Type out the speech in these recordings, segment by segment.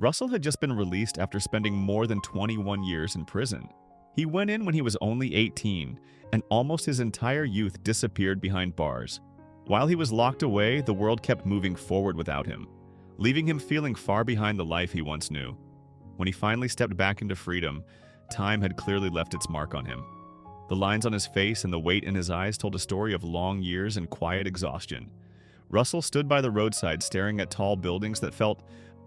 Russell had just been released after spending more than 21 years in prison. He went in when he was only 18, and almost his entire youth disappeared behind bars. While he was locked away, the world kept moving forward without him, leaving him feeling far behind the life he once knew. When he finally stepped back into freedom, time had clearly left its mark on him. The lines on his face and the weight in his eyes told a story of long years and quiet exhaustion. Russell stood by the roadside staring at tall buildings that felt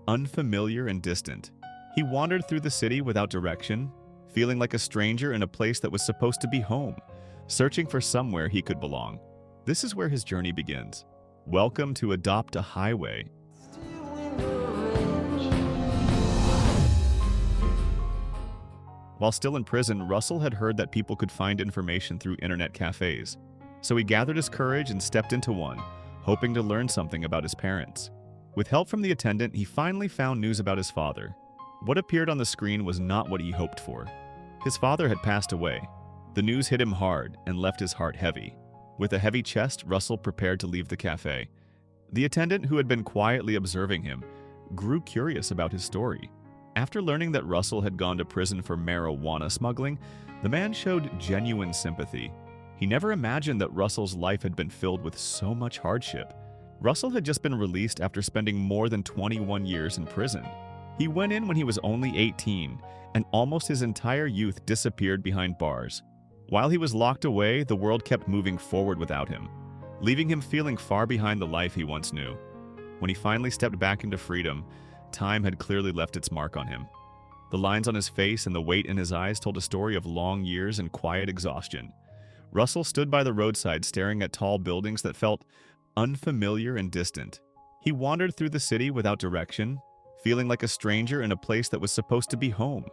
unfamiliar and distant. He wandered through the city without direction, feeling like a stranger in a place that was supposed to be home, searching for somewhere he could belong. This is where his journey begins. Welcome to Adopt a Highway. While still in prison, Russell had heard that people could find information through internet cafes. So he gathered his courage and stepped into one, hoping to learn something about his parents. With help from the attendant, he finally found news about his father. What appeared on the screen was not what he hoped for. His father had passed away. The news hit him hard and left his heart heavy. With a heavy chest, Russell prepared to leave the cafe. The attendant, who had been quietly observing him, grew curious about his story. After learning that Russell had gone to prison for marijuana smuggling, the man showed genuine sympathy. He never imagined that Russell's life had been filled with so much hardship. Russell had just been released after spending more than 21 years in prison. He went in when he was only 18, and almost his entire youth disappeared behind bars. While he was locked away, the world kept moving forward without him, leaving him feeling far behind the life he once knew. When he finally stepped back into freedom, time had clearly left its mark on him. The lines on his face and the weight in his eyes told a story of long years and quiet exhaustion. Russell stood by the roadside staring at tall buildings that felt unfamiliar and distant. He wandered through the city without direction, feeling like a stranger in a place that was supposed to be home,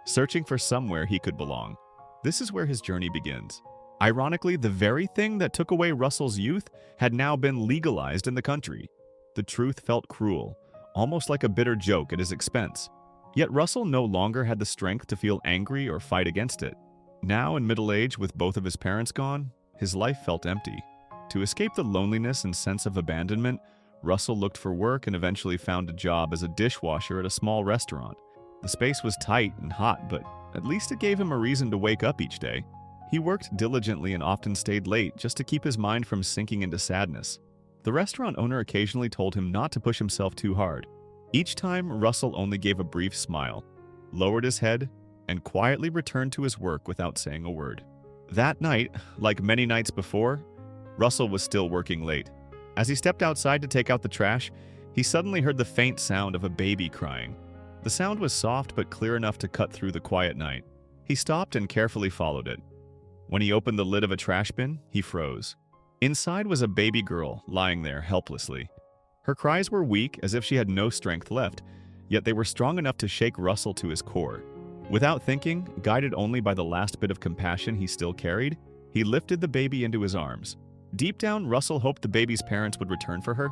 searching for somewhere he could belong. This is where his journey begins. Ironically, the very thing that took away Russell's youth had now been legalized in the country. The truth felt cruel, almost like a bitter joke at his expense. Yet Russell no longer had the strength to feel angry or fight against it. Now in middle age, with both of his parents gone, his life felt empty. To escape the loneliness and sense of abandonment, Russell looked for work and eventually found a job as a dishwasher at a small restaurant. The space was tight and hot, but at least it gave him a reason to wake up each day. He worked diligently and often stayed late just to keep his mind from sinking into sadness. The restaurant owner occasionally told him not to push himself too hard. Each time, Russell only gave a brief smile, lowered his head, and quietly returned to his work without saying a word. That night, like many nights before, Russell was still working late. As he stepped outside to take out the trash, he suddenly heard the faint sound of a baby crying. The sound was soft but clear enough to cut through the quiet night. He stopped and carefully followed it. When he opened the lid of a trash bin, he froze. Inside was a baby girl lying there helplessly. Her cries were weak, as if she had no strength left, yet they were strong enough to shake Russell to his core. Without thinking, guided only by the last bit of compassion he still carried, he lifted the baby into his arms. Deep down, Russell hoped the baby's parents would return for her,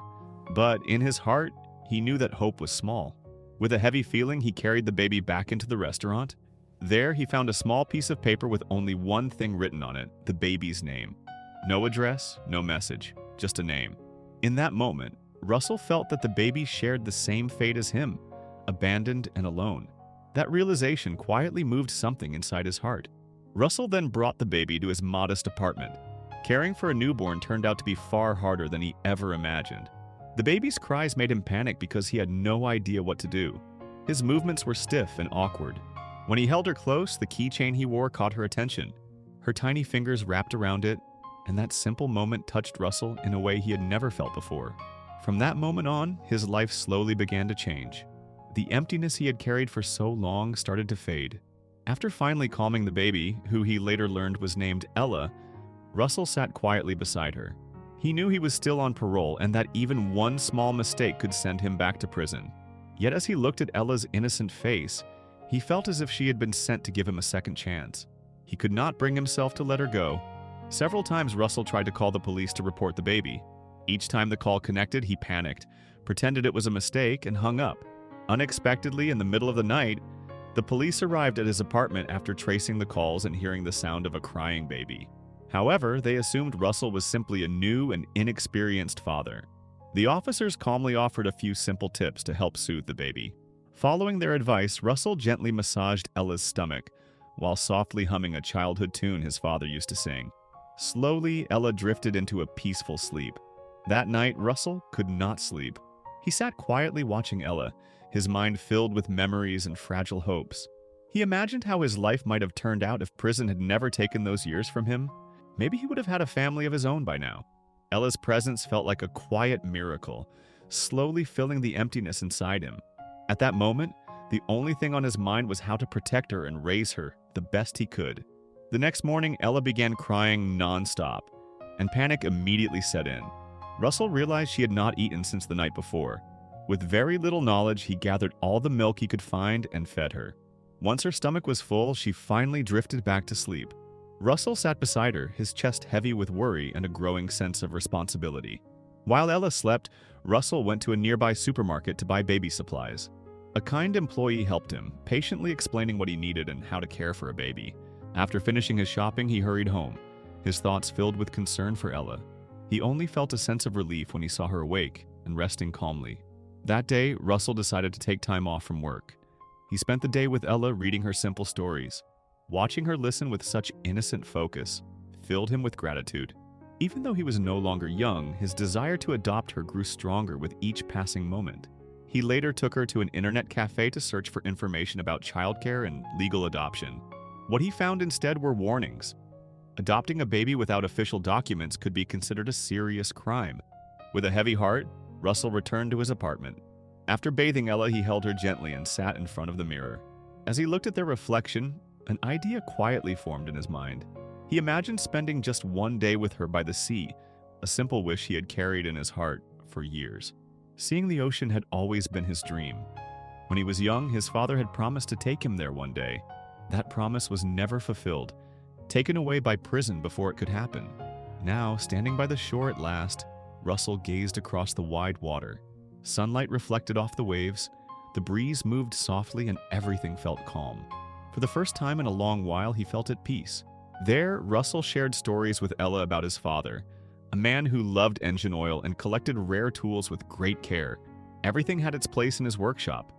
but in his heart, he knew that hope was small. With a heavy feeling, he carried the baby back into the restaurant. There, he found a small piece of paper with only one thing written on it, the baby's name. No address, no message, just a name. In that moment, Russell felt that the baby shared the same fate as him, abandoned and alone. That realization quietly moved something inside his heart. Russell then brought the baby to his modest apartment. Caring for a newborn turned out to be far harder than he ever imagined. The baby's cries made him panic because he had no idea what to do. His movements were stiff and awkward. When he held her close, the keychain he wore caught her attention. Her tiny fingers wrapped around it, and that simple moment touched Russell in a way he had never felt before. From that moment on, his life slowly began to change. The emptiness he had carried for so long started to fade. After finally calming the baby, who he later learned was named Ella, Russell sat quietly beside her. He knew he was still on parole and that even one small mistake could send him back to prison. Yet as he looked at Ella's innocent face, he felt as if she had been sent to give him a second chance. He could not bring himself to let her go. Several times Russell tried to call the police to report the baby. Each time the call connected, he panicked, pretended it was a mistake, and hung up. Unexpectedly, in the middle of the night, the police arrived at his apartment after tracing the calls and hearing the sound of a crying baby. However, they assumed Russell was simply a new and inexperienced father. The officers calmly offered a few simple tips to help soothe the baby. Following their advice, Russell gently massaged Ella's stomach, while softly humming a childhood tune his father used to sing. Slowly, Ella drifted into a peaceful sleep. That night, Russell could not sleep. He sat quietly watching Ella, his mind filled with memories and fragile hopes. He imagined how his life might have turned out if prison had never taken those years from him. Maybe he would have had a family of his own by now. Ella's presence felt like a quiet miracle, slowly filling the emptiness inside him. At that moment, the only thing on his mind was how to protect her and raise her the best he could. The next morning, Ella began crying nonstop, and panic immediately set in. Russell realized she had not eaten since the night before. With very little knowledge, he gathered all the milk he could find and fed her. Once her stomach was full, she finally drifted back to sleep. Russell sat beside her, his chest heavy with worry and a growing sense of responsibility. While Ella slept, Russell went to a nearby supermarket to buy baby supplies. A kind employee helped him, patiently explaining what he needed and how to care for a baby. After finishing his shopping, he hurried home, his thoughts filled with concern for Ella. He only felt a sense of relief when he saw her awake and resting calmly. That day, Russell decided to take time off from work. He spent the day with Ella reading her simple stories. Watching her listen with such innocent focus filled him with gratitude. Even though he was no longer young, his desire to adopt her grew stronger with each passing moment. He later took her to an internet cafe to search for information about childcare and legal adoption. What he found instead were warnings. Adopting a baby without official documents could be considered a serious crime. With a heavy heart, Russell returned to his apartment. After bathing Ella, he held her gently and sat in front of the mirror. As he looked at their reflection, an idea quietly formed in his mind. He imagined spending just one day with her by the sea, a simple wish he had carried in his heart for years. Seeing the ocean had always been his dream. When he was young, his father had promised to take him there one day. That promise was never fulfilled, taken away by prison before it could happen. Now, standing by the shore at last, Russell gazed across the wide water. Sunlight reflected off the waves, the breeze moved softly, and everything felt calm. For the first time in a long while, he felt at peace. There, Russell shared stories with Ella about his father, a man who loved engine oil and collected rare tools with great care. Everything had its place in his workshop.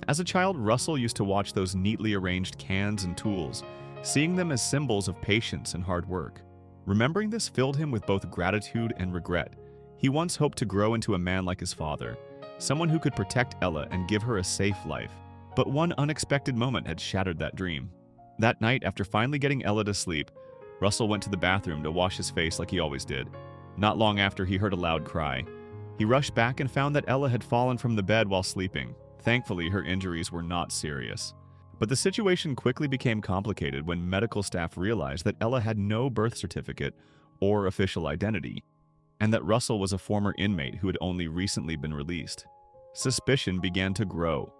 As a child, Russell used to watch those neatly arranged cans and tools, seeing them as symbols of patience and hard work. Remembering this filled him with both gratitude and regret. He once hoped to grow into a man like his father, someone who could protect Ella and give her a safe life. But one unexpected moment had shattered that dream. That night, after finally getting Ella to sleep, Russell went to the bathroom to wash his face like he always did. Not long after, he heard a loud cry. He rushed back and found that Ella had fallen from the bed while sleeping. Thankfully, her injuries were not serious. But the situation quickly became complicated when medical staff realized that Ella had no birth certificate or official identity, and that Russell was a former inmate who had only recently been released. Suspicion began to grow.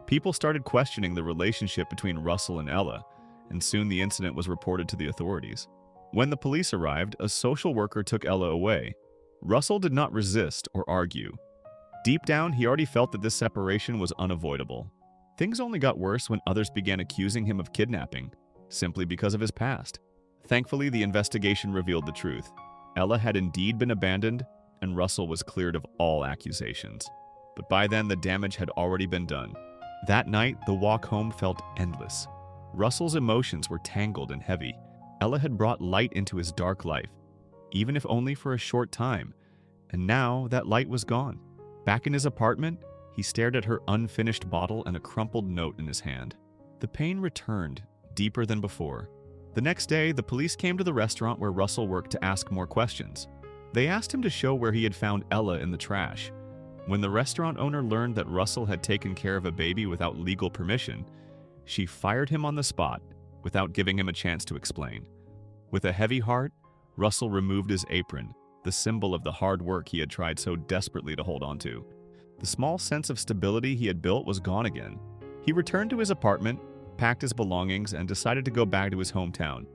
People started questioning the relationship between Russell and Ella, and soon the incident was reported to the authorities. When the police arrived, a social worker took Ella away. Russell did not resist or argue. Deep down, he already felt that this separation was unavoidable. Things only got worse when others began accusing him of kidnapping, simply because of his past. Thankfully, the investigation revealed the truth. Ella had indeed been abandoned, and Russell was cleared of all accusations. But by then, the damage had already been done. That night, the walk home felt endless. Russell's emotions were tangled and heavy. Ella had brought light into his dark life, even if only for a short time, and now that light was gone. Back in his apartment, he stared at her unfinished bottle and a crumpled note in his hand. The pain returned, deeper than before. The next day, the police came to the restaurant where Russell worked to ask more questions. They asked him to show where he had found Ella in the trash. When the restaurant owner learned that Russell had taken care of a baby without legal permission, she fired him on the spot without giving him a chance to explain. With a heavy heart, Russell removed his apron, the symbol of the hard work he had tried so desperately to hold on to. The small sense of stability he had built was gone again. He returned to his apartment, packed his belongings, and decided to go back to his hometown,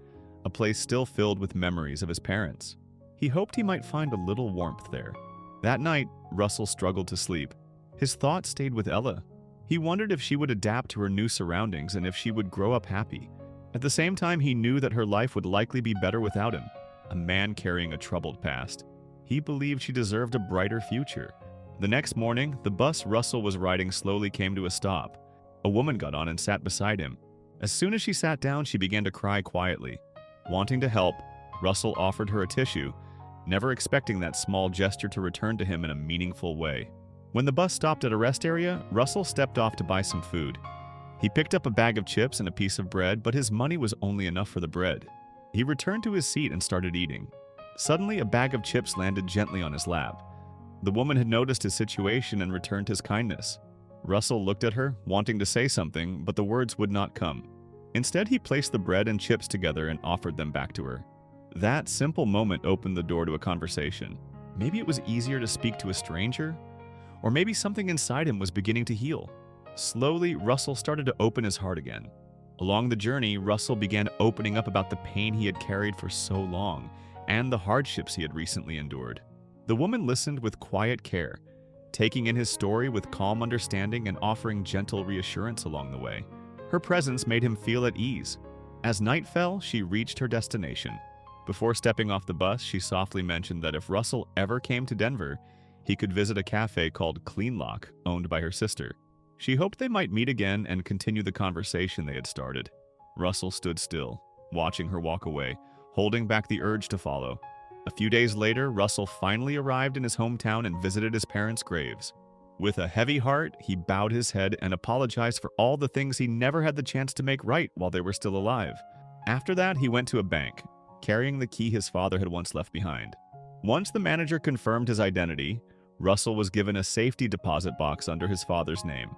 a place still filled with memories of his parents. He hoped he might find a little warmth there. That night, Russell struggled to sleep. His thoughts stayed with Ella. He wondered if she would adapt to her new surroundings and if she would grow up happy. At the same time, he knew that her life would likely be better without him, a man carrying a troubled past. He believed she deserved a brighter future. The next morning, the bus Russell was riding slowly came to a stop. A woman got on and sat beside him. As soon as she sat down, she began to cry quietly. Wanting to help, Russell offered her a tissue, never expecting that small gesture to return to him in a meaningful way. When the bus stopped at a rest area, Russell stepped off to buy some food. He picked up a bag of chips and a piece of bread, but his money was only enough for the bread. He returned to his seat and started eating. Suddenly, a bag of chips landed gently on his lap. The woman had noticed his situation and returned his kindness. Russell looked at her, wanting to say something, but the words would not come. Instead, he placed the bread and chips together and offered them back to her. That simple moment opened the door to a conversation. Maybe it was easier to speak to a stranger, or maybe something inside him was beginning to heal. Slowly, Russell started to open his heart again. Along the journey, Russell began opening up about the pain he had carried for so long and the hardships he had recently endured. The woman listened with quiet care, taking in his story with calm understanding and offering gentle reassurance along the way. Her presence made him feel at ease. As night fell, she reached her destination. Before stepping off the bus, she softly mentioned that if Russell ever came to Denver, he could visit a cafe called Clean Lock, owned by her sister. She hoped they might meet again and continue the conversation they had started. Russell stood still, watching her walk away, holding back the urge to follow. A few days later, Russell finally arrived in his hometown and visited his parents' graves. With a heavy heart, he bowed his head and apologized for all the things he never had the chance to make right while they were still alive. After that, he went to a bank, carrying the key his father had once left behind. Once the manager confirmed his identity, Russell was given a safety deposit box under his father's name.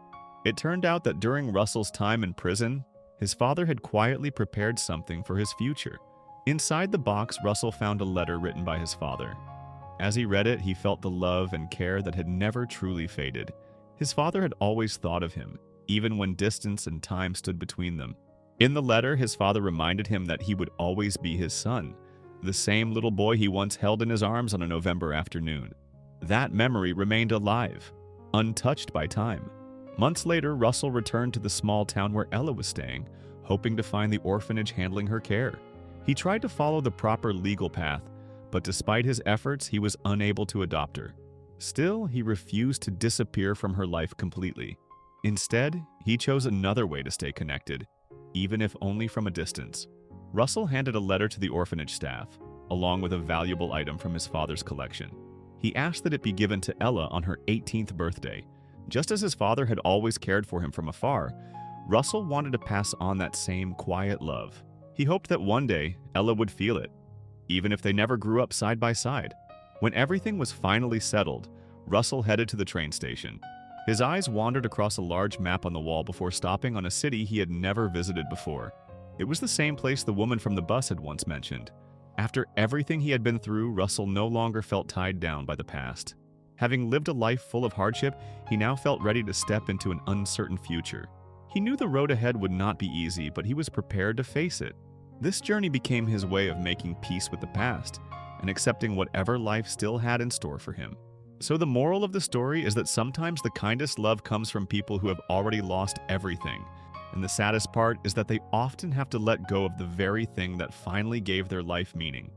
It turned out that during Russell's time in prison, his father had quietly prepared something for his future. Inside the box, Russell found a letter written by his father. As he read it, he felt the love and care that had never truly faded. His father had always thought of him, even when distance and time stood between them. In the letter, his father reminded him that he would always be his son, the same little boy he once held in his arms on a November afternoon. That memory remained alive, untouched by time. Months later, Russell returned to the small town where Ella was staying, hoping to find the orphanage handling her care. He tried to follow the proper legal path, but despite his efforts, he was unable to adopt her. Still, he refused to disappear from her life completely. Instead, he chose another way to stay connected, even if only from a distance. Russell handed a letter to the orphanage staff, along with a valuable item from his father's collection. He asked that it be given to Ella on her 18th birthday. Just as his father had always cared for him from afar, Russell wanted to pass on that same quiet love. He hoped that one day Ella would feel it, even if they never grew up side by side. When everything was finally settled, Russell headed to the train station. His eyes wandered across a large map on the wall before stopping on a city he had never visited before. It was the same place the woman from the bus had once mentioned. After everything he had been through, Russell no longer felt tied down by the past. Having lived a life full of hardship, he now felt ready to step into an uncertain future. He knew the road ahead would not be easy, but he was prepared to face it. This journey became his way of making peace with the past and accepting whatever life still had in store for him. So the moral of the story is that sometimes the kindest love comes from people who have already lost everything, and the saddest part is that they often have to let go of the very thing that finally gave their life meaning.